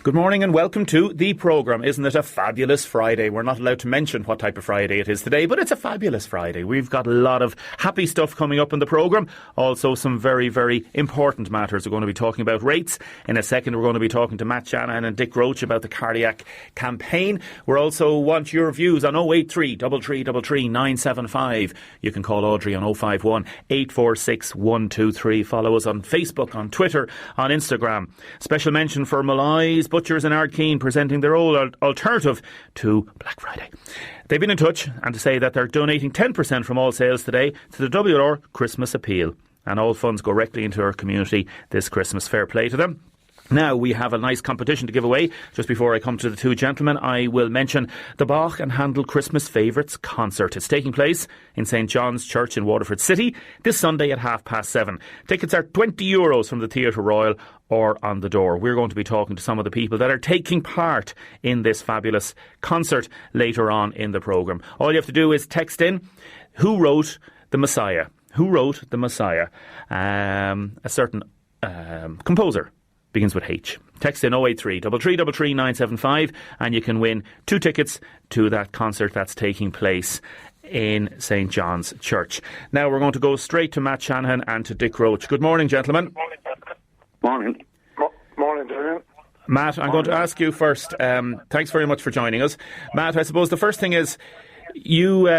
Good morning and welcome to the programme. Isn't it a fabulous Friday? We're not allowed to mention what type of Friday it is today, but it's a fabulous Friday. We've got a lot of happy stuff coming up in the programme. Also some very, very important matters. We're going to be talking about rates. In a second, we're going to be talking to Matt Shanahan and Dick Roach about the cardiac campaign. We also want your views on 083 3333 975. You can call Audrey on 051 846 123. Follow us on Facebook, on Twitter, on Instagram. Special mention for Malai's Butchers in Ardkeen presenting their old alternative to Black Friday. They've been in touch and to say that they're donating 10% from all sales today to the WR Christmas Appeal. And all funds go directly into our community this Christmas. Fair play to them. Now, we have a nice competition to give away. Just before I come to the two gentlemen, I will mention the Bach and Handel Christmas Favourites concert. It's taking place in St John's Church in Waterford City this Sunday at 7:30. Tickets are €20 from the Theatre Royal or on the door. We're going to be talking to some of the people that are taking part in this fabulous concert later on in the programme. All you have to do is text in who wrote the Messiah. Who wrote the Messiah? A certain composer. Begins with H. Text in 083 3333 975 and you can win 2 tickets to that concert that's taking place in St John's Church. Now we're going to go straight to Matt Shanahan and to Dick Roach. Good morning, gentlemen. Morning. Morning, Daniel. Matt, I'm going to ask you first. Thanks very much for joining us. Matt, I suppose the first thing is you...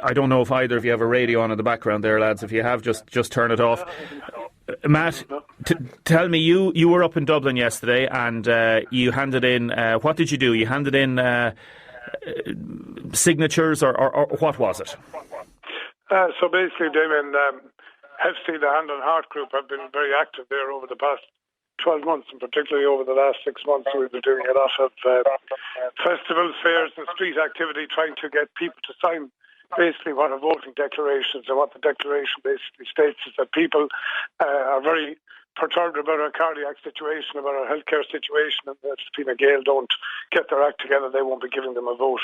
I don't know if either of you have a radio on in the background there, lads. If you have, just turn it off. Matt, tell me, you were up in Dublin yesterday and you handed in, what did you do? You handed in signatures or what was it? So basically, Damien, Hefty, the Hand and Heart group, have been very active there over the past 12 months, and particularly over the last 6 months. We've been doing a lot of festivals, fairs and street activity, trying to get people to sign basically what are voting declarations. And what the declaration basically states is that people are very perturbed about our cardiac situation, about our healthcare situation, and that if Fine Gael don't get their act together, they won't be giving them a vote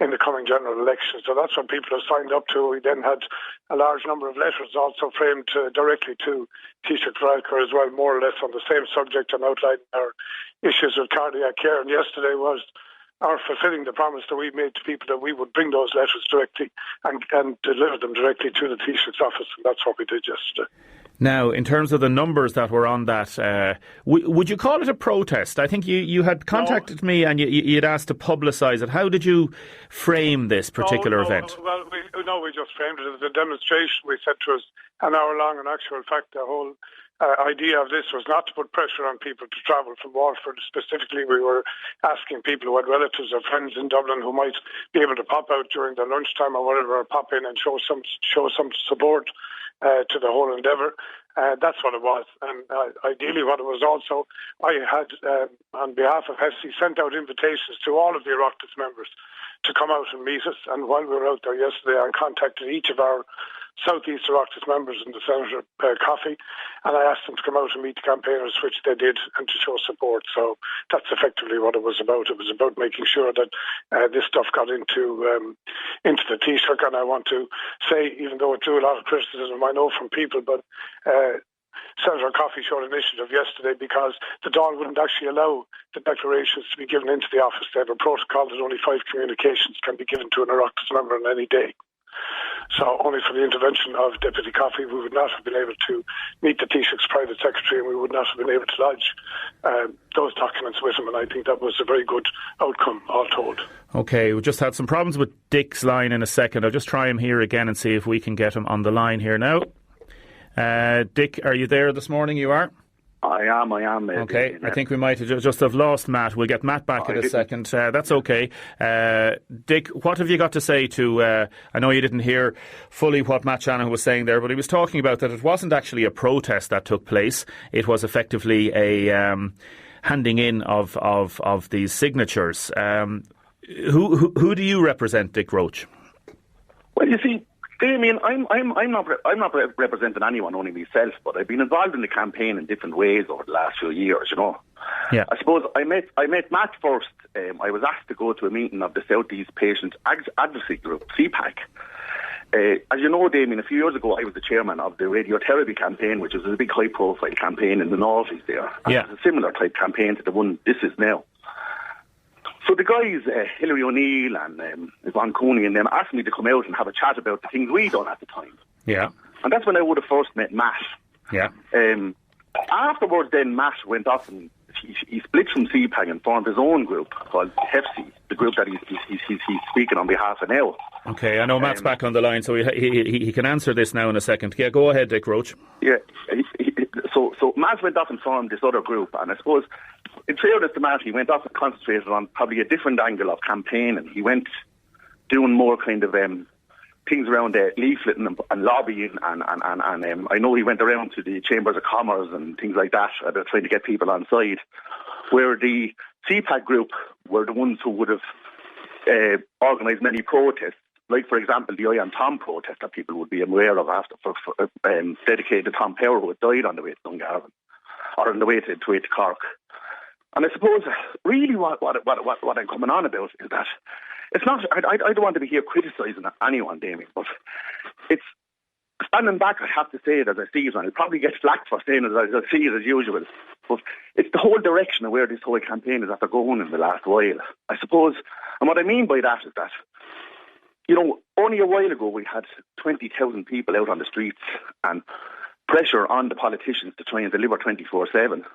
in the coming general election. So that's what people have signed up to. We then had a large number of letters also framed directly to Taoiseach Varadkar as well, more or less on the same subject and outlining our issues with cardiac care. And yesterday was our fulfilling the promise that we made to people that we would bring those letters directly and deliver them directly to the Taoiseach's office, and that's what we did yesterday. Now, in terms of the numbers that were on that, would you call it a protest? I think you had contacted me and you'd asked to publicise it. How did you frame this particular event? Well, we just framed it as a demonstration. We said to us an hour long. In actual fact, the whole idea of this was not to put pressure on people to travel from Waterford. Specifically, we were asking people who had relatives or friends in Dublin who might be able to pop out during their lunchtime or whatever, or pop in and show some support to the whole endeavour. That's what it was. And ideally what it was also, I had, on behalf of HEFSI, sent out invitations to all of the Oireachtas members to come out and meet us. And while we were out there yesterday, I contacted each of our South East Oireachtas members in the Senator Coffey, and I asked them to come out and meet the campaigners, which they did, and to show support. So that's effectively what it was about. It was about making sure that this stuff got into the Taoiseach. And I want to say, even though it drew a lot of criticism, I know from people, but Senator Coffey showed initiative yesterday because the Dáil wouldn't actually allow the declarations to be given into the office. They have a protocol that only 5 communications can be given to an Oireachtas member on any day. So only for the intervention of Deputy Coffey, we would not have been able to meet the Taoiseach's private secretary, and we would not have been able to lodge those documents with him. And I think that was a very good outcome, all told. OK, we just had some problems with Dick's line in a second. I'll just try him here again and see if we can get him on the line here now. Dick, are you there this morning? You are? I am. Okay, I think we might just have lost Matt. We'll get Matt back in a second. That's okay. Dick, what have you got to say to... I know you didn't hear fully what Matt Shanahan was saying there, but he was talking about that it wasn't actually a protest that took place. It was effectively a handing in of these signatures. Who do you represent, Dick Roach? Well, you see, Damien, I'm not representing anyone, only myself, but I've been involved in the campaign in different ways over the last few years, you know. Yeah. I suppose I met Matt first. I was asked to go to a meeting of the South East Patients Advocacy Group, CPAC. as you know, Damien, a few years ago I was the chairman of the radiotherapy campaign, which is a big high-profile campaign in the noughties there. Yeah. It's a similar type campaign to the one this is now. So the guys, Hilary O'Neill and Yvonne Cooney and them, asked me to come out and have a chat about the things we done at the time. Yeah. And that's when I would have first met Matt. Yeah. Afterwards, then Matt went off and he split from CPAG and formed his own group called HEFC, the group that he's speaking on behalf of now. Okay, I know Matt's back on the line, so he can answer this now in a second. Yeah, go ahead, Dick Roche. Yeah, so Matt went off and formed this other group, and I suppose, in fairness to Matt, he went off and concentrated on probably a different angle of campaigning. He went doing more kind of things around leafleting and lobbying, and I know he went around to the Chambers of Commerce and things like that about trying to get people on side, where the CPAC group were the ones who would have organised many protests, like, for example, the I Am Tom protest that people would be aware of after dedicated to Tom Power, who had died on the way to Dungarvan, or on the way to Cork. And I suppose really what I'm coming on about is that it's not, I don't want to be here criticising anyone, Damien, but it's, standing back, I have to say it as I see it, and I'll probably get flack for saying it as I see it as usual, but it's the whole direction of where this whole campaign is after going in the last while, I suppose. And what I mean by that is that, you know, only a while ago we had 20,000 people out on the streets and pressure on the politicians to try and deliver 24/7.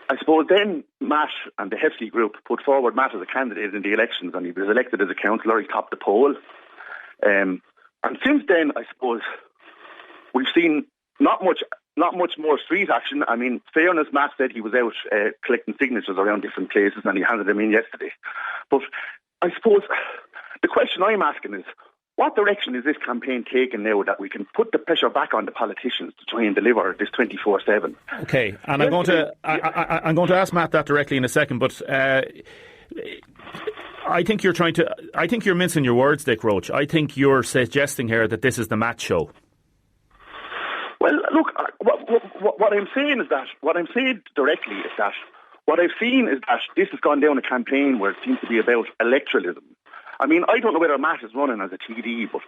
I suppose then Matt and the HEFC group put forward Matt as a candidate in the elections, and he was elected as a councillor. He topped the poll. And since then, I suppose, we've seen not much more street action. I mean, fairness, Matt said he was out collecting signatures around different places, and he handed them in yesterday. But I suppose the question I'm asking is, what direction is this campaign taking now that we can put the pressure back on the politicians to try and deliver this 24/7? Okay, and I'm going to ask Matt that directly in a second, but I think you're mincing your words, Dick Roche. I think you're suggesting here that this is the Matt show. Well, look, what I'm saying is that, what I'm saying directly is that, what I've seen is that this has gone down a campaign where it seems to be about electoralism. I mean, I don't know whether Matt is running as a TD, but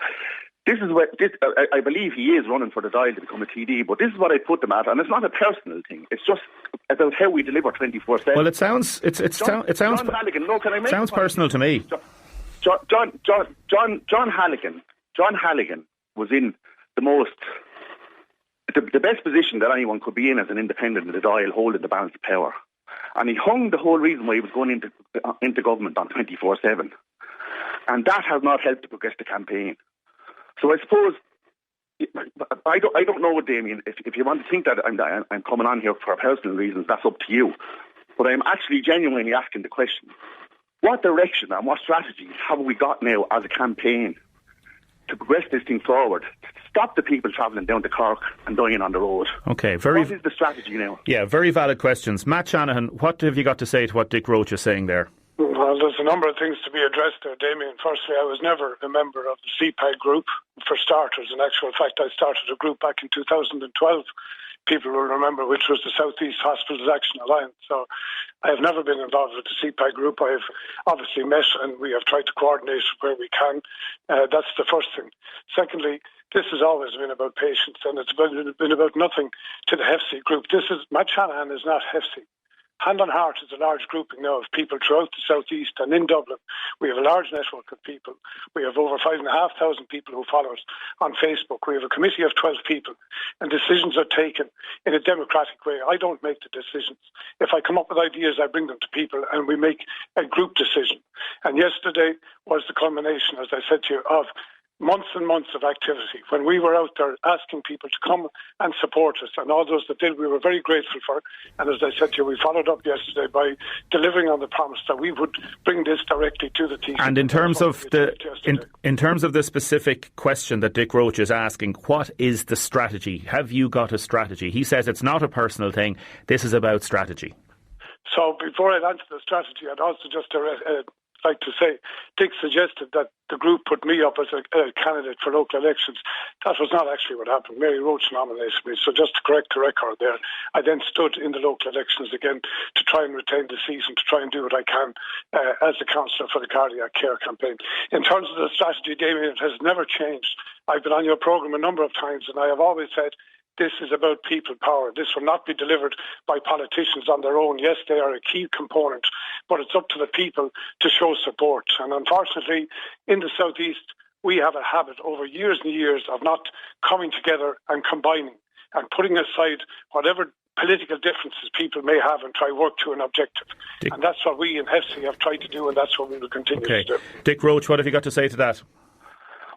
this is what I believe he is running for the Dáil to become a TD. But this is what I put them at, and it's not a personal thing. It's just about how we deliver 24/7. Well, it sounds Halligan, no, can I make sounds personal to me. John Halligan was in the best position that anyone could be in as an independent in the Dáil, holding the balance of power, and he hung the whole reason why he was going into government on 24/7. And that has not helped to progress the campaign. So I suppose, I don't know, Damien, if you want to think that I'm coming on here for personal reasons, that's up to you. But I'm actually genuinely asking the question, what direction and what strategies have we got now as a campaign to progress this thing forward, to stop the people travelling down to Cork and dying on the road? Okay, what is the strategy now? Yeah, very valid questions. Matt Shanahan, what have you got to say to what Dick Roche is saying there? Well, there's a number of things to be addressed there, Damien. Firstly, I was never a member of the CPAG group, for starters. In actual fact, I started a group back in 2012. People will remember, which was the South East Hospitals Action Alliance. So I have never been involved with the CPAG group. I have obviously met and we have tried to coordinate where we can. That's the first thing. Secondly, this has always been about patients, and it's been about nothing to the HEFC group. Matt Shanahan is not HEFC. Hand on Heart is a large grouping now of people throughout the southeast and in Dublin. We have a large network of people. We have over 5,500 people who follow us on Facebook. We have a committee of 12 people, and decisions are taken in a democratic way. I don't make the decisions. If I come up with ideas, I bring them to people, and we make a group decision. And yesterday was the culmination, as I said to you, of months and months of activity. When we were out there asking people to come and support us, and all those that did, we were very grateful for. And as I said to you, we followed up yesterday by delivering on the promise that we would bring this directly to the Taoiseach. And in terms of the specific question that Dick Roche is asking, what is the strategy? Have you got a strategy? He says it's not a personal thing. This is about strategy. So before I answer the strategy, I'd also just like to say, Dick suggested that the group put me up as a candidate for local elections. That was not actually what happened. Mary Roach nominated me. So just to correct the record there, I then stood in the local elections again to try and retain the seat and to try and do what I can as a councillor for the cardiac care campaign. In terms of the strategy, Damien, it has never changed. I've been on your programme a number of times and I have always said this is about people power. This will not be delivered by politicians on their own. Yes, they are a key component, but it's up to the people to show support. And unfortunately, in the South East, we have a habit over years and years of not coming together and combining and putting aside whatever political differences people may have and try work to an objective. Dick. And that's what we in Hefsey have tried to do, and that's what we will continue to do. Dick Roach, what have you got to say to that?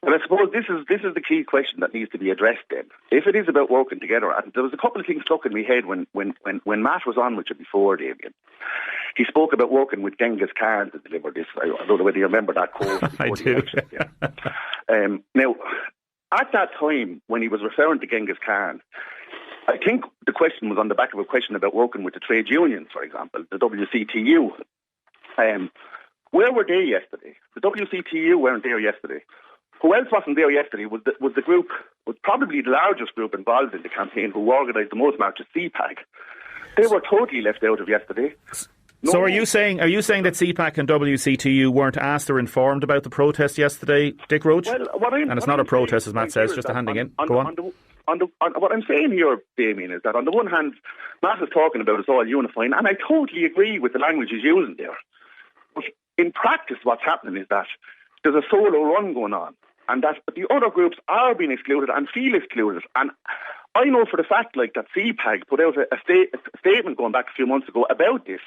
Well, I suppose this is the key question that needs to be addressed then. If it is about working together, and there was a couple of things stuck in my head when Matt was on with you before, Damien. He spoke about working with Genghis Khan to deliver this. I don't know whether you remember that quote. I do. Now, at that time, when he was referring to Genghis Khan, I think the question was on the back of a question about working with the trade unions, for example, the WCTU. Where were they yesterday? The WCTU weren't there yesterday. Who else wasn't there yesterday was the group, was probably the largest group involved in the campaign who organised the most marches, CPAC. They were totally left out of yesterday. So are you saying that CPAC and WCTU weren't asked or informed about the protest yesterday, Dick Roach? Well, and it's not a protest, as Matt says, just a handing in. Go on. What I'm saying here, Damien, is that on the one hand, Matt is talking about us all unifying, and I totally agree with the language he's using there. But in practice, what's happening is that there's a solo run going on, and that the other groups are being excluded and feel excluded. And I know for the fact that CPAG put out a statement going back a few months ago about this,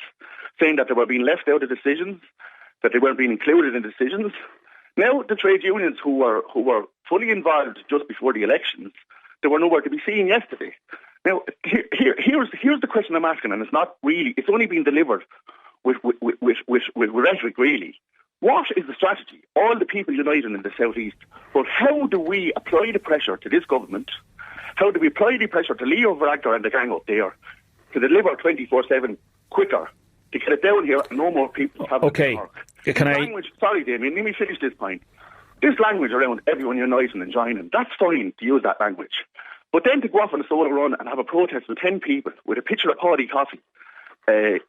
saying that they were being left out of decisions, that they weren't being included in decisions. Now the trade unions who were fully involved just before the elections, they were nowhere to be seen yesterday. Now here's the question I'm asking, and it's only been delivered with rhetoric really. What is the strategy? All the people united in the South East. But how do we apply the pressure to this government? How do we apply the pressure to Leo Varadkar and the gang up there to deliver 24/7 quicker, to get it down here and no more people have to work? Sorry, Damien, let me finish this point. This language around everyone uniting and joining, that's fine to use that language. But then to go off on a solo run and have a protest with 10 people with a pitcher of Paddy coffee, and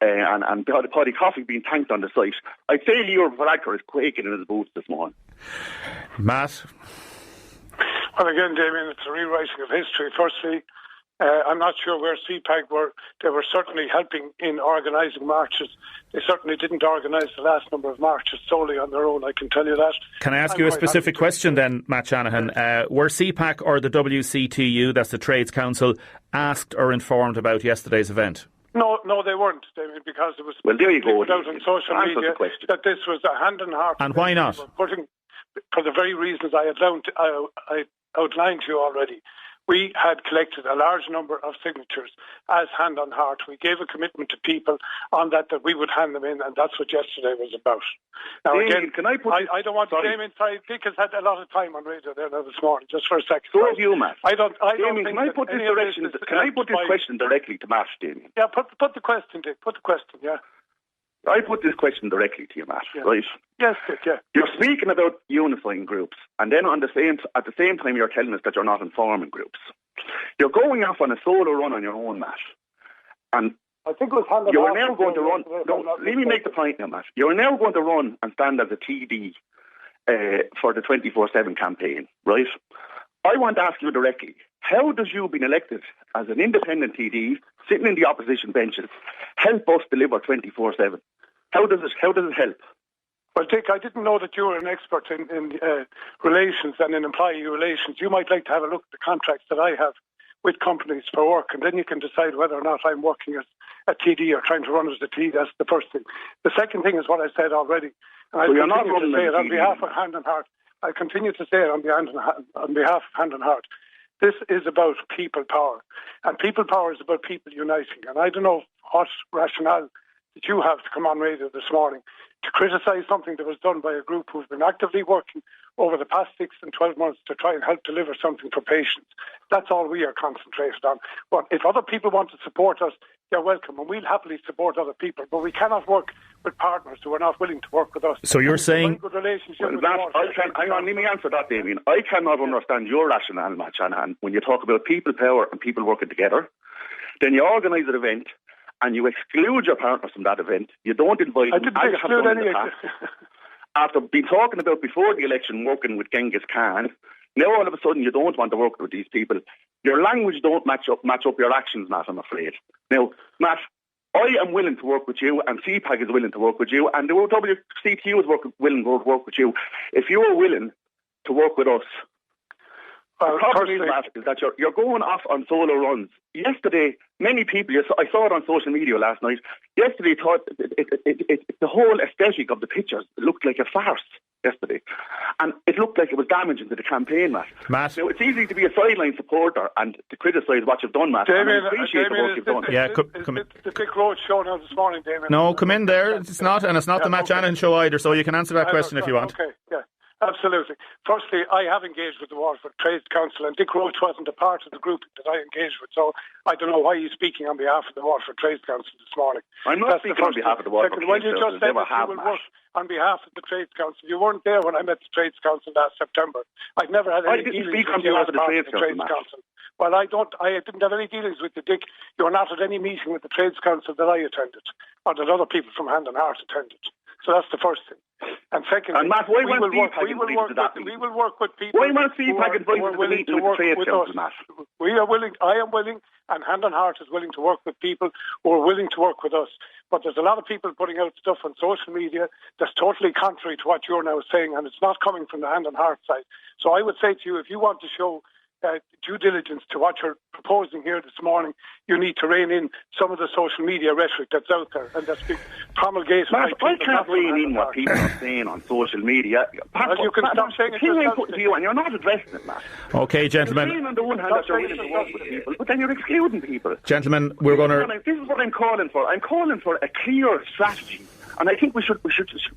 the Paddy coffee being tanked on the site, I'd say Leo Varadkar is quaking in his boots this morning. Matt? Well, again, Damien, it's a rewriting of history. Firstly, I'm not sure where CPAG were. They were certainly helping in organising marches. They certainly didn't organise the last number of marches solely on their own, I can tell you that. Can I ask you a specific question then, Matt Shanahan? Were CPAC or the WCTU, that's the Trades Council, asked or informed about yesterday's event? No, they weren't, David, because it was there you go, put out on social media that this was a hand in heart. And why not? For the very reasons I outlined to you already. We had collected a large number of signatures as hand on heart. We gave a commitment to people on that we would hand them in, and that's what yesterday was about. Now, Damien, again, I don't want to blame inside. Dick has had a lot of time on radio there now this morning, just for a second. So have you, Matt. Damien, can I put this question directly to Matt, Damien? Yeah, put the question, Dick. Put the question, yeah. I put this question directly to you, Matt, right? Yes, Dick, yeah. You're speaking about unifying groups, and then at the same time you're telling us that you're not informing groups. You're going off on a solo run on your own, Matt. And I think it was you are now going to run. Let me make the point now, Matt. You are now going to run and stand as a TD for the 24/7 campaign, right? I want to ask you directly, how does you being elected as an independent TD, sitting in the opposition benches, help us deliver 24/7? How does it help? Well, Dick, I didn't know that you were an expert in relations and in employee relations. You might like to have a look at the contracts that I have with companies for work, and then you can decide whether or not I'm working as a TD or trying to run as a TD. That's the first thing. The second thing is what I said already. And so you're not running to say it on behalf of Hand and Heart. I continue to say it on behalf of Hand and Heart. This is about people power. And people power is about people uniting. And I don't know what rationale that you have to come on radio this morning to criticise something that was done by a group who've been actively working over the past 6 and 12 months to try and help deliver something for patients. That's all we are concentrated on. But if other people want to support us, they're welcome, and we'll happily support other people. But we cannot work with partners who are not willing to work with us. So you're saying... Good relationship with hang on, let me answer that, Damien. I cannot understand your rationale, Matt Shanahan, when you talk about people power and people working together. Then you organise an event and you exclude your partners from that event. You don't invite them. I didn't exclude any. After being talking about before the election working with Genghis Khan, now all of a sudden you don't want to work with these people. Your language don't match up your actions, Matt, I'm afraid. Now, Matt, I am willing to work with you, and CPAC is willing to work with you, and the WCTU is willing to work with you. If you are willing to work with us, the problem is that you're going off on solo runs. Yesterday, many people, I saw it on social media last night, yesterday thought the whole aesthetic of the pictures looked like a farce yesterday. And it looked like it was damaging to the campaign, Matt. Now, it's easy to be a sideline supporter and to criticise what you've done, Matt. Damien, and I appreciate the work you've done. The big road show now this morning, Damien. No, come in there. It's not, and it's not the Matt Shanahan show either, so you can answer that question if you want. Okay, yeah. Absolutely. Firstly, I have engaged with the Waterford Trades Council, and Dick Roach wasn't a part of the group that I engaged with, so I don't know why he's speaking on behalf of the Waterford Trades Council this morning. I'm not speaking on behalf of the Waterford Trades Council. When you just said that you will work on behalf of the Trades Council, you weren't there when I met the Trades Council last September. I've never had any dealings with you as part of the Trades Council. Well, I didn't have any dealings with you, Dick. You were not at any meeting with the Trades Council that I attended, or that other people from Hand and Heart attended. So that's the first thing. And secondly, and Matt, we will work with people who are willing to work with us. I am willing, and Hand and Heart is willing to work with people who are willing to work with us. But there's a lot of people putting out stuff on social media that's totally contrary to what you're now saying, and it's not coming from the Hand and Heart side. So I would say to you, if you want to show due diligence to what you're proposing here this morning, you need to rein in some of the social media rhetoric that's out there and that's being promulgated. Matt, I can't rein in what people are saying on social media. Well, you can stop saying it yourself. To you, and you're not addressing it, Matt. Okay, gentlemen. You're saying on the one hand that you're willing to work with people, but then you're excluding people. Gentlemen, we're going to... This is what I'm calling for. I'm calling for a clear strategy. And I think we should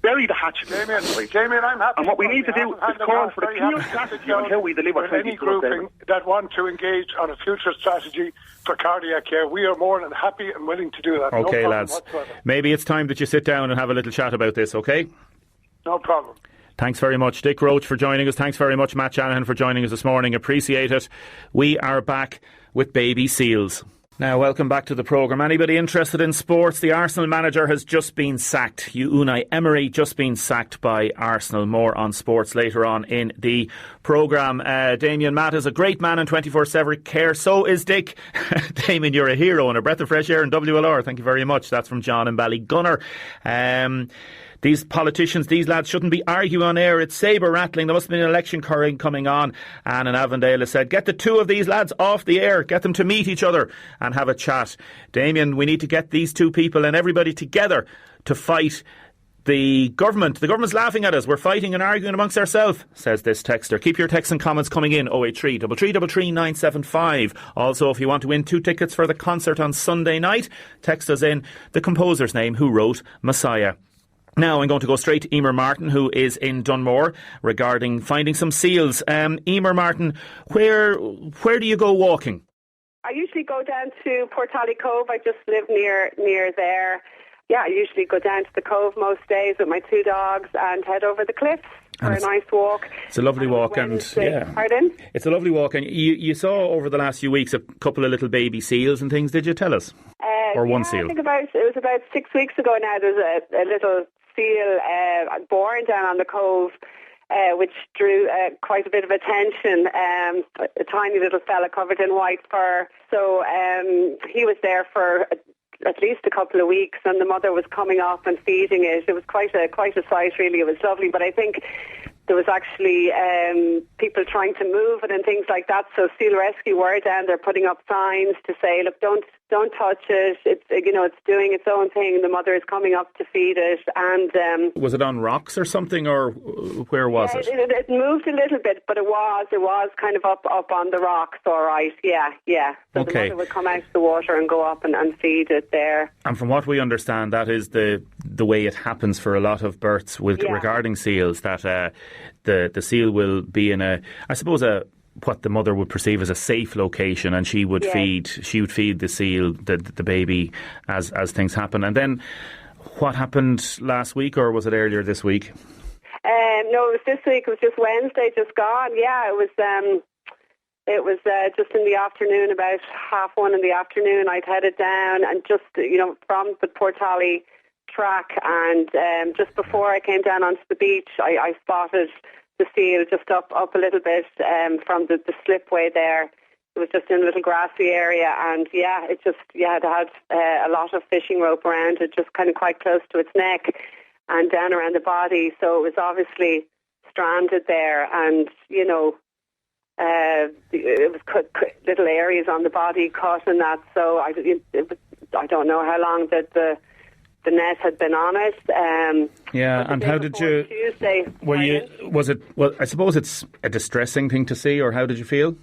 bury the hatchet. Damien, I'm happy. And what we need to do is call for a clear strategy on how we deliver 24/7. Any grouping that want to engage on a future strategy for cardiac care, we are more than happy and willing to do that. Okay, no lads. whatsoever. Maybe it's time that you sit down and have a little chat about this, okay? No problem. Thanks very much, Dick Roach, for joining us. Thanks very much, Matt Shanahan, for joining us this morning. Appreciate it. We are back with baby seals. Now, welcome back to the programme. Anybody interested in sports? The Arsenal manager has just been sacked. Unai Emery just been sacked by Arsenal. More on sports later on in the programme. Damien, Matt is a great man in 24/7 care. So is Dick. Damien, you're a hero and a breath of fresh air in WLR. Thank you very much. That's from John in Ballygunner. These politicians, these lads shouldn't be arguing on air. It's sabre rattling. There must have been an election coming on. Anne in Avondale has said, get the two of these lads off the air. Get them to meet each other and have a chat. Damien, we need to get these two people and everybody together to fight the government. The government's laughing at us. We're fighting and arguing amongst ourselves, says this texter. Keep your texts and comments coming in. 083 333 975. Also, if you want to win 2 tickets for the concert on Sunday night, text us in the composer's name who wrote Messiah. Now I'm going to go straight to Emer Martin, who is in Dunmore, regarding finding some seals. Emer Martin, where do you go walking? I usually go down to Portally Cove. I just live near there. Yeah, I usually go down to the cove most days with my 2 dogs and head over the cliffs for a nice walk. It's a lovely walk, Pardon? It's a lovely walk, and you saw over the last few weeks a couple of little baby seals and things. Did you tell us? Or one seal? I think it was about 6 weeks ago now. There was a little seal born down on the cove, which drew quite a bit of attention. A tiny little fella covered in white fur. So he was there for at least a couple of weeks, and the mother was coming off and feeding it. It was quite a sight, really. It was lovely, but I think there was actually people trying to move it and things like that. So Seal Rescue were down there putting up signs to say, look, don't touch it. It's it's doing its own thing. The mother is coming up to feed it. And was it on rocks or something, or where was it? It moved a little bit, but it was kind of up on the rocks. All right, yeah. So the mother would come out of the water and go up and feed it there. And from what we understand, that is the way it happens for a lot of births regarding seals. That the seal will be in a what the mother would perceive as a safe location, and she would feed the seal, the baby, as things happen. And then, what happened last week, or was it earlier this week? No, it was this week. It was just Wednesday, just gone. Yeah, it was. It was just in the afternoon, about 1:30 in the afternoon. I'd headed down and just, from the Portally track, and just before I came down onto the beach, I spotted the seal just up a little bit from the slipway there. It was just in a little grassy area, and it had a lot of fishing rope around it, just kind of quite close to its neck and down around the body. So it was obviously stranded there, and it was cut, little areas on the body cut and that. So I don't know how long that the net had been on it. And how did you? Tuesday. Was it? Well, I suppose it's a distressing thing to see, or how did you feel?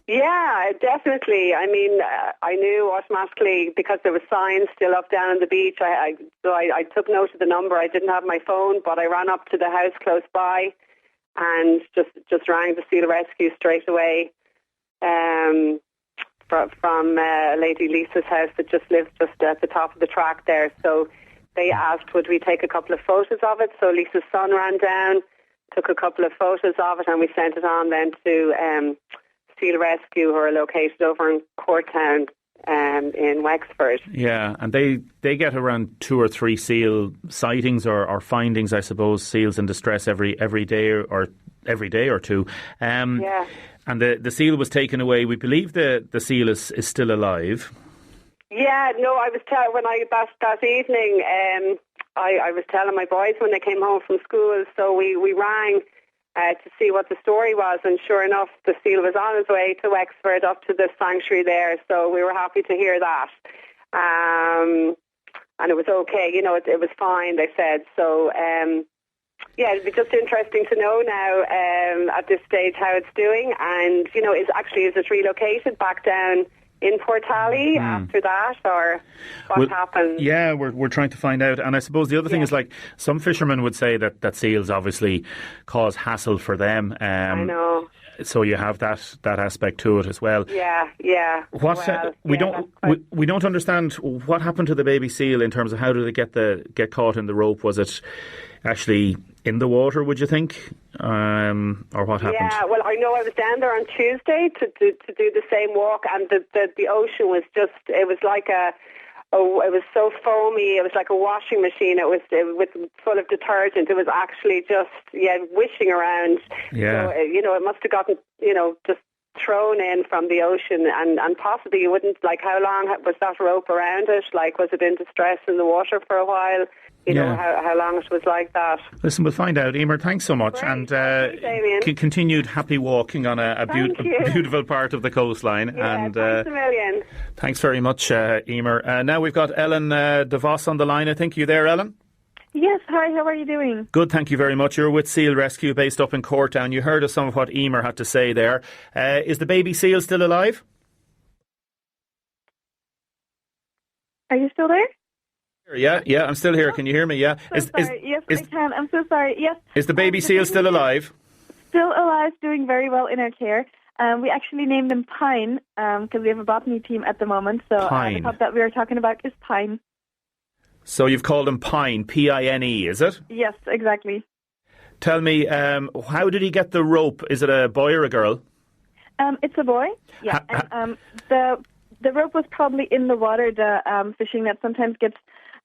Yeah, definitely. I mean, I knew automatically because there were signs still up down on the beach. So I took note of the number. I didn't have my phone, but I ran up to the house close by and just rang the seal rescue straight away from Lady Lisa's house that just lives just at the top of the track there. So they asked, would we take a couple of photos of it? So Lisa's son ran down, took a couple of photos of it, and we sent it on then to Seal Rescue, who are located over in Courtown in Wexford. Yeah, and they get around 2 or 3 seal sightings or findings, I suppose, seals in distress every day or two. And the seal was taken away. We believe the seal is still alive. Yeah, no, I was that evening. I was telling my boys when they came home from school, so we rang to see what the story was, and sure enough, the seal was on his way to Wexford up to the sanctuary there, so we were happy to hear that. And it was okay, it was fine, they said. So, it'd be just interesting to know now at this stage how it's doing, and, is it relocated back down in Portally after that, or what happened? Yeah, we're trying to find out. And I suppose the other thing is, like, some fishermen would say that seals obviously cause hassle for them. I know. So you have that aspect to it as well. Yeah. We don't understand what happened to the baby seal in terms of how did it get caught in the rope. Was it actually in the water, would you think, or what happened? Yeah, well, I know I was down there on Tuesday to do the same walk, and the ocean was it was like it was so foamy. It was like a washing machine. It was full of detergent. It was actually just wishing around. Yeah. So, it must have gotten just thrown in from the ocean, and possibly you wouldn't, like, how long was that rope around it? Like, was it in distress in the water for a while? You know, how long it was like that. Listen, we'll find out. Emer, thanks so much. Great. And continued happy walking on a beautiful part of the coastline. Yeah, and thanks a million. Thanks very much, Emer. Now we've got Ellen DeVos on the line, I think. You there, Ellen? Yes, hi, how are you doing? Good, thank you very much. You're with Seal Rescue based up in Courtown. You heard of some of what Emer had to say there. Is the baby seal still alive? Are you still there? Yeah, I'm still here. Can you hear me? Yeah. Sorry. Yes, I can. I'm so sorry. Yes. Is the baby seal still alive? Still alive, doing very well in our care. We actually named him Pine because we have a botany team at the moment. So Pine. the top that we were talking about is Pine. So you've called him Pine, P-I-N-E, is it? Yes, exactly. Tell me, how did he get the rope? Is it a boy or a girl? It's a boy. Yeah. The rope was probably in the water. The fishing net sometimes gets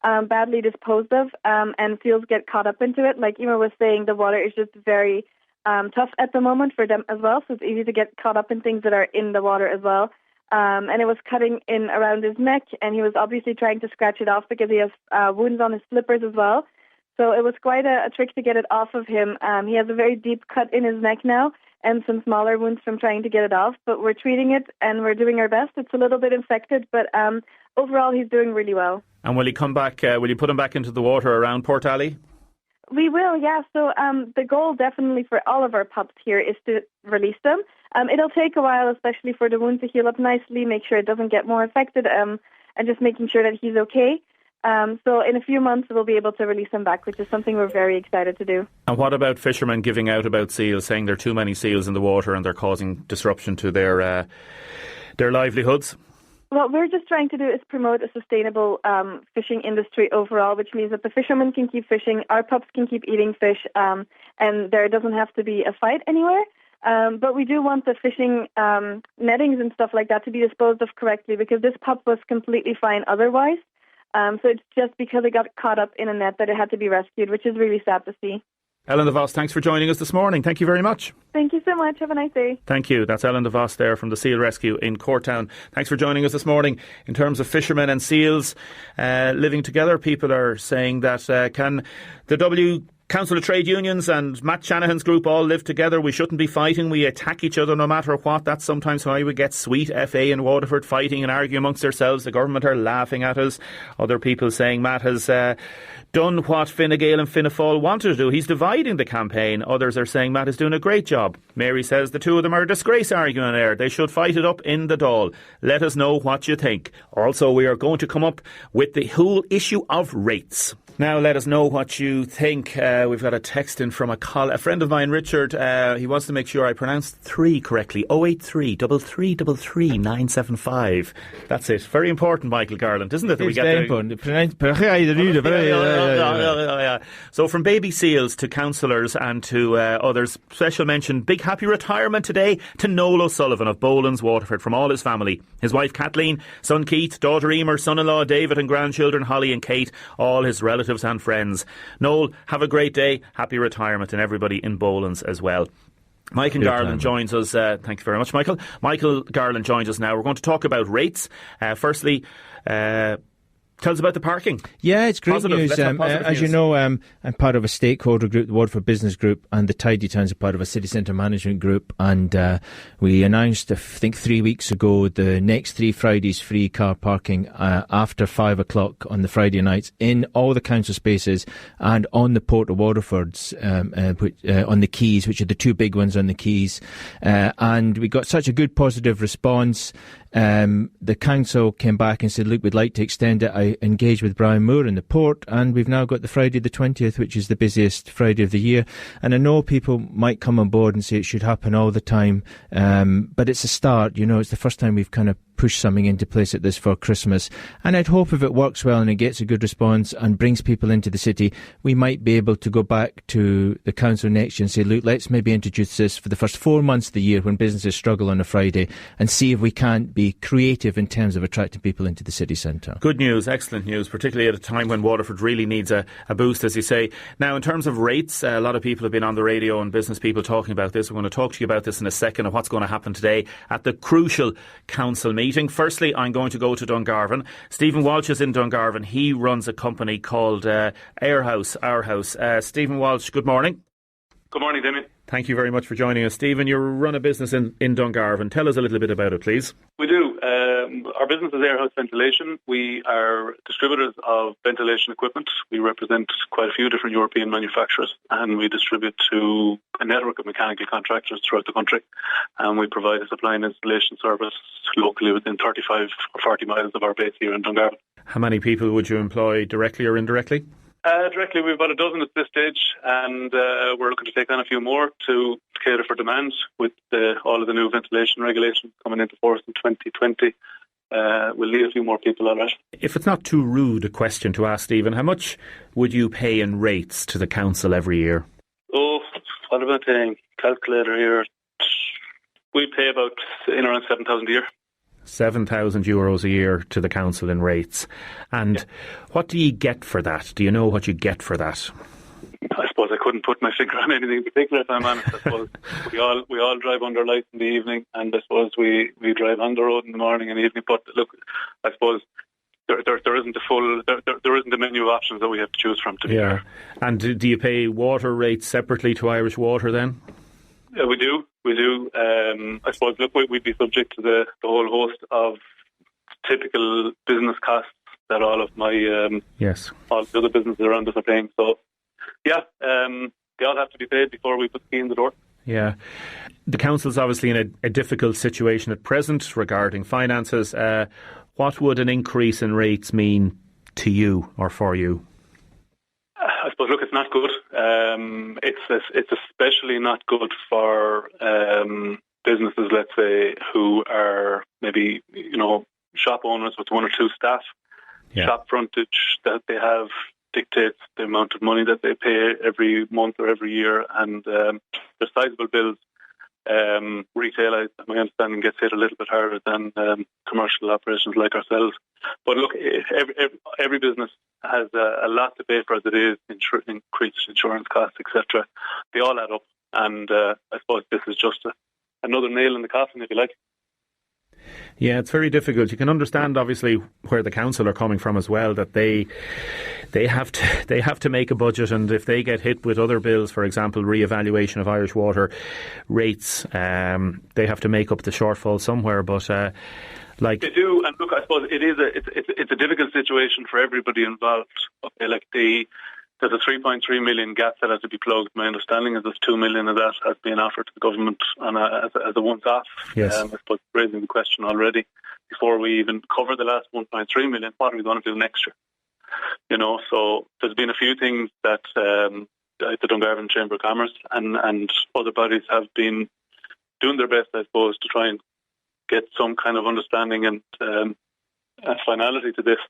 badly disposed of, and seals get caught up into it. Like Emer was saying, the water is just very tough at the moment for them as well, so it's easy to get caught up in things that are in the water as well. And it was cutting in around his neck, and he was obviously trying to scratch it off because he has wounds on his flippers as well. So it was quite a trick to get it off of him. He has a very deep cut in his neck now and some smaller wounds from trying to get it off, but we're treating it and we're doing our best. It's a little bit infected, but overall he's doing really well. And will he come back, will you put him back into the water around Portally? We will, yeah. So the goal definitely for all of our pups here is to release them. It'll take a while, especially for the wound to heal up nicely, make sure it doesn't get more infected, and just making sure that he's okay. So in a few months, we'll be able to release them back, which is something we're very excited to do. And what about fishermen giving out about seals, saying there are too many seals in the water and they're causing disruption to their livelihoods? What we're just trying to do is promote a sustainable fishing industry overall, which means that the fishermen can keep fishing, our pups can keep eating fish, and there doesn't have to be a fight anywhere. But we do want the fishing nettings and stuff like that to be disposed of correctly, because this pup was completely fine otherwise. So it's just because it got caught up in a net that it had to be rescued, which is really sad to see. Ellen DeVos, thanks for joining us this morning. Thank you very much. Thank you so much. Have a nice day. Thank you. That's Ellen DeVos there from the Seal Rescue in Courtown. Thanks for joining us this morning. In terms of fishermen and seals living together, people are saying that can the Council of Trade Unions and Matt Shanahan's group all live together. We shouldn't be fighting. We attack each other no matter what. That's sometimes why we get Sweet, FA and Waterford fighting and arguing amongst ourselves. The government are laughing at us. Other people saying Matt has done what Fine Gael and Fianna Fáil wanted to do. He's dividing the campaign. Others are saying Matt is doing a great job. Mary says the two of them are a disgrace arguing there. They should fight it up in the Dáil. Let us know what you think. Also, we are going to come up with the whole issue of rates. Now, let us know what you think. We've got a text in from a friend of mine, Richard. He wants to make sure I pronounced 3 correctly. 083 3333 975. That's it. Very important, Michael Garland, isn't it? That we get So from baby seals to councillors and to others, special mention, big happy retirement today to Noel O'Sullivan of Boland's, Waterford, from all his family. His wife Kathleen, son Keith, daughter Emer, son-in-law David and grandchildren Holly and Kate, all his relatives and friends. Noel, have a great day. Happy retirement, and everybody in Boland's as well. Michael Garland joins us. Thank you very much, Michael. Michael Garland joins us now. We're going to talk about rates. Firstly, tell us about the parking. Yeah, it's great news. As news. You know, I'm part of a stakeholder group, the Waterford Business Group, and the Tidy Towns are part of a city centre management group. And we announced, I think 3 weeks ago, the next 3 Fridays free car parking after 5 o'clock on the Friday nights in all the council spaces and on the Port of Waterford's, on the quays, which are the 2 big ones on the quays. And we got such a good positive response. The council came back and said, look, we'd like to extend it. I engaged with Brian Moore in the port, and we've now got the Friday the 20th, which is the busiest Friday of the year. And I know people might come on board and say it should happen all the time, but it's a start. You know, it's the first time we've kind of pushed something into place at this for Christmas. And I'd hope if it works well and it gets a good response and brings people into the city, we might be able to go back to the council next year and say, look, let's maybe introduce this for the first 4 months of the year when businesses struggle on a Friday, and see if we can't be creative in terms of attracting people into the city centre. Good news, excellent news, particularly at a time when Waterford really needs a boost, as you say. Now, in terms of rates, a lot of people have been on the radio and business people talking about this. We're going to talk to you about this in a second, and what's going to happen today at the crucial council meeting. Firstly, I'm going to go to Dungarvan. Stephen Walsh is in Dungarvan. He runs a company called Our House. Stephen Walsh, good morning. Good morning, Damien. Thank you very much for joining us. Stephen, you run a business in Dungarvan. Tell us a little bit about it, please. We do. Our business is Air House Ventilation. We are distributors of ventilation equipment. We represent quite a few different European manufacturers, and we distribute to a network of mechanical contractors throughout the country. And we provide a supply and installation service locally within 35 or 40 miles of our base here in Dungarvan. How many people would you employ directly or indirectly? Directly, we've about a dozen at this stage, and we're looking to take on a few more to cater for demand with all of the new ventilation regulations coming into force in 2020. We'll need a few more people on that. If it's not too rude a question to ask, Stephen, how much would you pay in rates to the council every year? Oh, what am I paying? Calculator here. We pay about in around 7,000 a year. €7,000 a year to the council in rates. And what do you get for that? Do you know what you get for that? I suppose I couldn't put my finger on anything in particular, if I'm honest. I suppose we all drive under lights in the evening, and I suppose we drive on the road in the morning and evening. But look, I suppose there isn't there isn't a menu of options that we have to choose from. To be fair. And do you pay water rates separately to Irish Water then? Yeah, we do. I suppose, look, we'd be subject to the whole host of typical business costs that all of my all the other businesses around us are paying. So, they all have to be paid before we put the key in the door. Yeah. The council's obviously in a difficult situation at present regarding finances. What would an increase in rates mean to you or for you? I suppose, look, it's not good. It's especially not good for businesses, let's say, who are maybe, shop owners with one or two staff. Yeah. Shop frontage that they have dictates the amount of money that they pay every month or every year, and there's sizable bills. Retail, my understanding, gets hit a little bit harder than commercial operations like ourselves. But look, every business has a lot to pay for as it is, increased insurance costs, etc. They all add up, and I suppose this is just another nail in the coffin, if you like. Yeah, it's very difficult. You can understand, obviously, where the council are coming from as well, that they have to make a budget, and if they get hit with other bills, for example, re-evaluation of Irish water rates, they have to make up the shortfall somewhere. But they do, and look, I suppose it's a difficult situation for everybody involved. Okay, there's a 3.3 million gap that has to be plugged. My understanding is there's 2 million of that has been offered to the government as a once-off. Yes. I suppose raising the question already before we even cover the last 1.3 million. What are we going to do next year? So there's been a few things that the Dungarvan Chamber of Commerce and other bodies have been doing their best, I suppose, to try and get some kind of understanding and finality to this.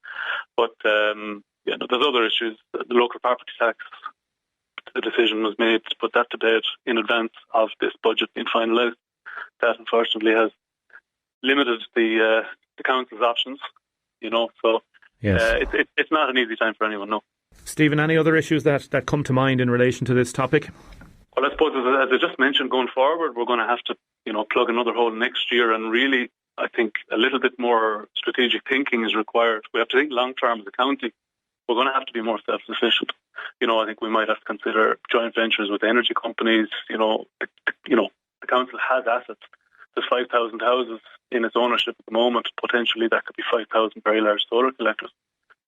But there's other issues. The local property tax, the decision was made to put that to bed in advance of this budget being finalised. That unfortunately has limited the council's options. So yes. It's not an easy time for anyone. No. Stephen, any other issues that come to mind in relation to this topic? Well, I suppose as I just mentioned, going forward, we're going to have to plug another hole next year, and really, I think a little bit more strategic thinking is required. We have to think long term as a county. We're going to have to be more self-sufficient. I think we might have to consider joint ventures with energy companies. The council has assets. There's 5,000 houses in its ownership at the moment. Potentially that could be 5,000 very large solar collectors.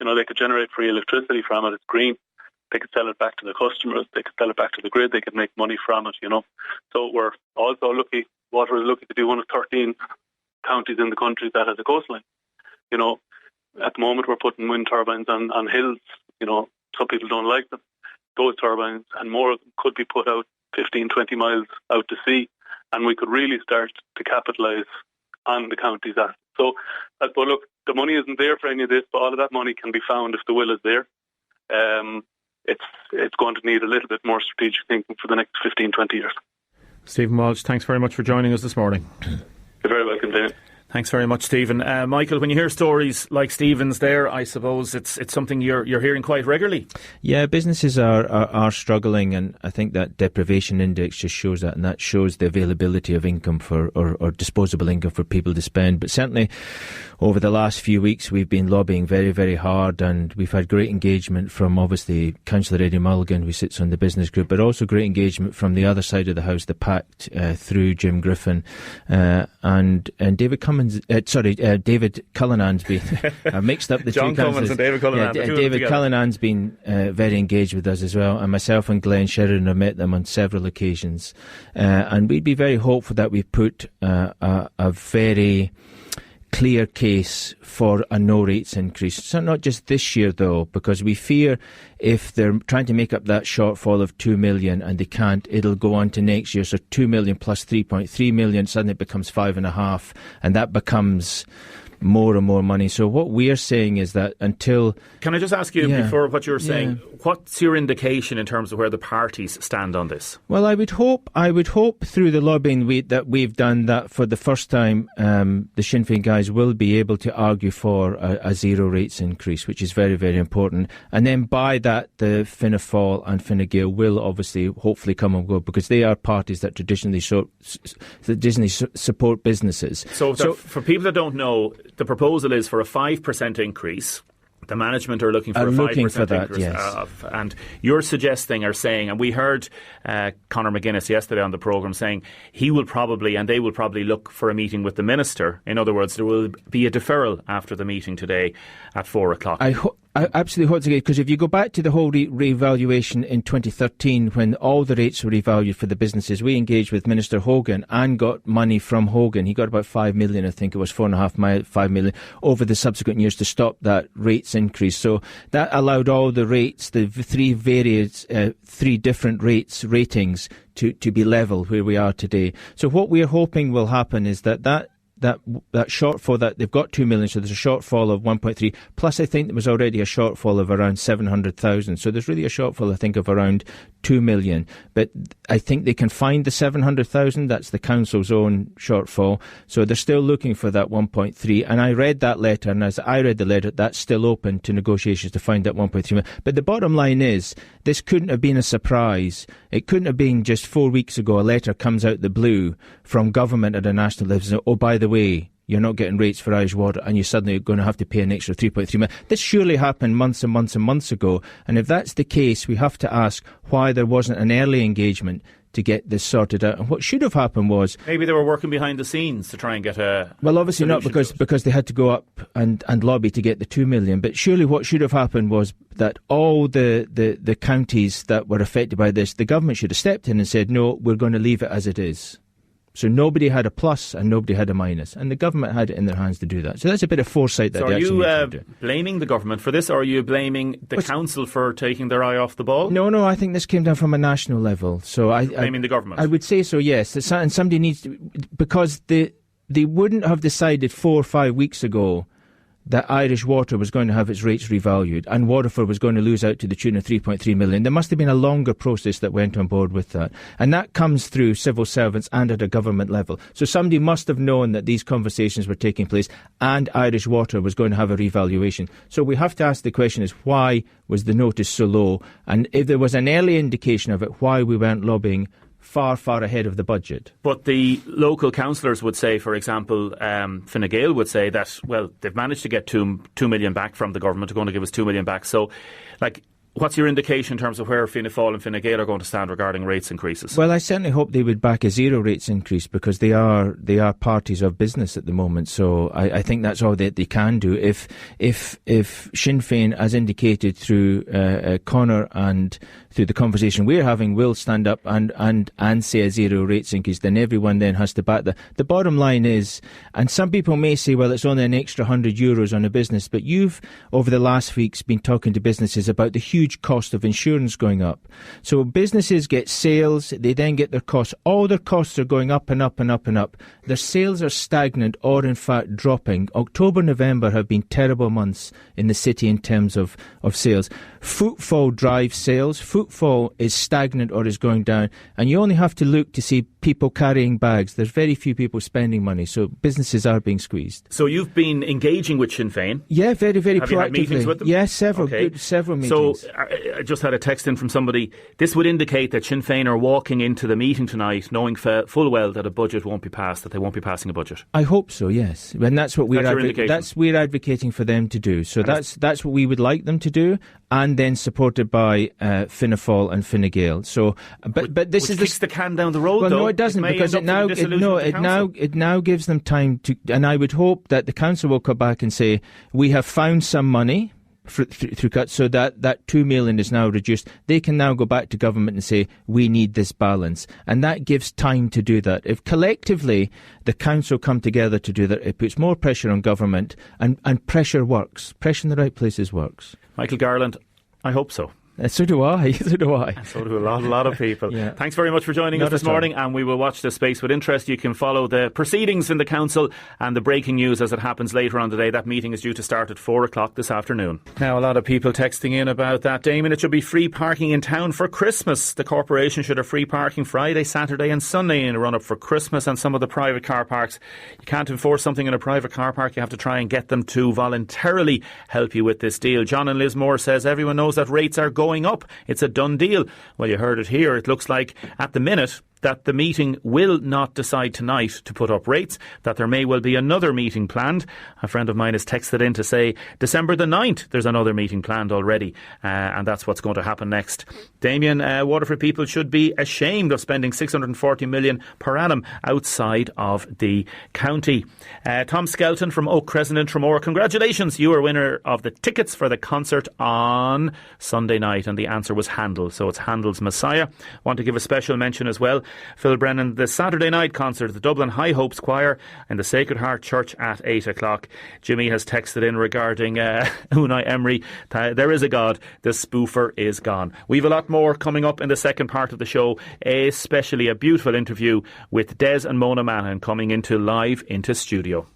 They could generate free electricity from it. It's green. They could sell it back to the customers. They could sell it back to the grid. They could make money from it, So we're also lucky. Water is lucky to be one of 13 counties in the country that has a coastline. At the moment, we're putting wind turbines on hills. Some people don't like them. Those turbines and more of them could be put out 15, 20 miles out to sea, and we could really start to capitalise on the county's assets. So, but look, the money isn't there for any of this, but all of that money can be found if the will is there. It's going to need a little bit more strategic thinking for the next 15, 20 years. Stephen Walsh, thanks very much for joining us this morning. You're very welcome, Daniel. Thanks very much, Stephen. Michael, when you hear stories like Stephen's there, I suppose it's something you're hearing quite regularly. Yeah, businesses are struggling, and I think that deprivation index just shows that, and that shows the availability of income or disposable income for people to spend. But certainly over the last few weeks we've been lobbying very, very hard, and we've had great engagement from obviously Councillor Eddie Mulligan, who sits on the business group, but also great engagement from the other side of the house, the Pact, through Jim Griffin and David Cummins. David Cullinan's been mixed up the John two Cummins and David Cullinan. David Cullinan's been very engaged with us as well, and myself and Glenn Sheridan have met them on several occasions, and we'd be very hopeful that we put a very clear case for a no rates increase. So not just this year though, because we fear if they're trying to make up that shortfall of 2 million and they can't, it'll go on to next year. So 2 million plus 3.3 million, suddenly it becomes 5.5, and that becomes more and more money. So what we're saying is that until... Can I just ask you before what you're saying, what's your indication in terms of where the parties stand on this? Well, I would hope through the lobbying that we've done that for the first time, the Sinn Féin guys will be able to argue for a zero rates increase, which is very, very important. And then by that, the Fianna Fáil and Fine Gael will obviously hopefully come and go, because they are parties that traditionally support businesses. So for people that don't know, the proposal is for a 5% increase. The management are looking for a 5% increase. Yes. And you're suggesting or saying, and we heard Conor McGuinness yesterday on the programme saying he will probably, and they will probably look for a meeting with the minister. In other words, there will be a deferral after the meeting today at 4 o'clock. I absolutely hope it's okay, because if you go back to the whole revaluation in 2013, when all the rates were revalued for the businesses, we engaged with Minister Hogan and got money from Hogan. He got about 5 million, I think it was 5 million, over the subsequent years to stop that rates increase. So that allowed all the rates, the three different ratings to be level where we are today. So what we're hoping will happen is that shortfall, that they've got 2 million, so there's a shortfall of 1.3, plus I think there was already a shortfall of around 700,000. So there's really a shortfall, I think, of around 2 million. But I think they can find the 700,000. That's the council's own shortfall. So they're still looking for that 1.3. And I read that letter, and as I read the letter, that's still open to negotiations to find that 1.3 million. But the bottom line is, this couldn't have been a surprise. It couldn't have been just 4 weeks ago a letter comes out the blue from government at a national level saying, oh, by the way, you're not getting rates for Irish Water and you're suddenly going to have to pay an extra 3.3 million. This surely happened months and months and months ago. And if that's the case, we have to ask why there wasn't an early engagement to get this sorted out. And what should have happened was... Maybe they were working behind the scenes to try and get a... Well, obviously not, because they had to go up and lobby to get the 2 million. But surely what should have happened was that all the counties that were affected by this, the government should have stepped in and said, no, we're going to leave it as it is. So nobody had a plus and nobody had a minus. And the government had it in their hands to do that. So that's a bit of foresight that they actually need to do. Are you blaming the government for this, or are you blaming the council for taking their eye off the ball? No, I think this came down from a national level. So blaming the government? I would say so, yes. And somebody needs to... Because they wouldn't have decided 4 or 5 weeks ago that Irish Water was going to have its rates revalued and Waterford was going to lose out to the tune of 3.3 million. There must have been a longer process that went on board with that. And that comes through civil servants and at a government level. So somebody must have known that these conversations were taking place and Irish Water was going to have a revaluation. So we have to ask the question is, why was the notice so low? And if there was an early indication of it, why we weren't lobbying far, far ahead of the budget. But the local councillors would say, for example, Fine Gael would say that, well, they've managed to get 2 million back from the government. They're going to give us 2 million back. So, what's your indication in terms of where Fianna Fáil and Fine Gael are going to stand regarding rates increases? Well, I certainly hope they would back a zero rates increase, because they are parties of business at the moment. So I think that's all that they can do. If Sinn Féin, as indicated through Conor and through the conversation we're having, will stand up and say a zero rates increase, then everyone then has to back that. The bottom line is, and some people may say, well, it's only an extra €100 on a business, but you've, over the last weeks, been talking to businesses about the huge cost of insurance going up. So businesses get sales, they then get their costs. All their costs are going up and up and up and up. Their sales are stagnant or, in fact, dropping. October, November have been terrible months in the city in terms of sales. Footfall drives sales. Footfall is stagnant or is going down. And you only have to look to see people carrying bags. There's very few people spending money. So businesses are being squeezed. So you've been engaging with Sinn Féin? Yeah, very, very proactively. Have you had meetings with them? Yes, several meetings. So I just had a text in from somebody. This would indicate that Sinn Féin are walking into the meeting tonight knowing full well that a budget won't be passed, that they won't be passing a budget. I hope so, yes. And that's what we're advocating for them to do. So that's what we would like them to do, and then supported by Fianna Fáil and Fine Gael. So, but this is kicks the can down the road. Well, though. No, it doesn't, because it now gives them time to. And I would hope that the council will come back and say, we have found some money through cuts, so that 2 million is now reduced. They can now go back to government and say, we need this balance, and that gives time to do that. If collectively the council come together to do that, it puts more pressure on government, and pressure works. Pressure in the right places works. Michael Garland, I hope so. So do I. So do a lot of people. Yeah. Thanks very much for joining us this morning, and we will watch this space with interest. You can follow the proceedings in the council and the breaking news as it happens later on today. That meeting is due to start at 4 o'clock this afternoon. Now, a lot of people texting in about that. Damon, it should be free parking in town for Christmas. The corporation should have free parking Friday, Saturday and Sunday in a run-up for Christmas, and some of the private car parks. You can't enforce something in a private car park. You have to try and get them to voluntarily help you with this deal. John in Lismore says everyone knows that rates are going up. It's a done deal. Well, you heard it here. It looks like at the minute that the meeting will not decide tonight to put up rates, that there may well be another meeting planned. A friend of mine has texted in to say December the 9th there's another meeting planned already, and that's what's going to happen next. Damien, Waterford people should be ashamed of spending 640 million per annum outside of the county. Tom Skelton from Oak Crescent in Tramore, congratulations, you are winner of the tickets for the concert on Sunday night, and the answer was Handel, so it's Handel's Messiah. Want to give a special mention as well, Phil Brennan, the Saturday night concert at the Dublin High Hopes Choir in the Sacred Heart Church at 8 o'clock. Jimmy has texted in regarding Unai Emery. There is a God, the spoofer is gone. We've a lot more coming up in the second part of the show, especially a beautiful interview with Des and Mona Mahan coming into live into studio.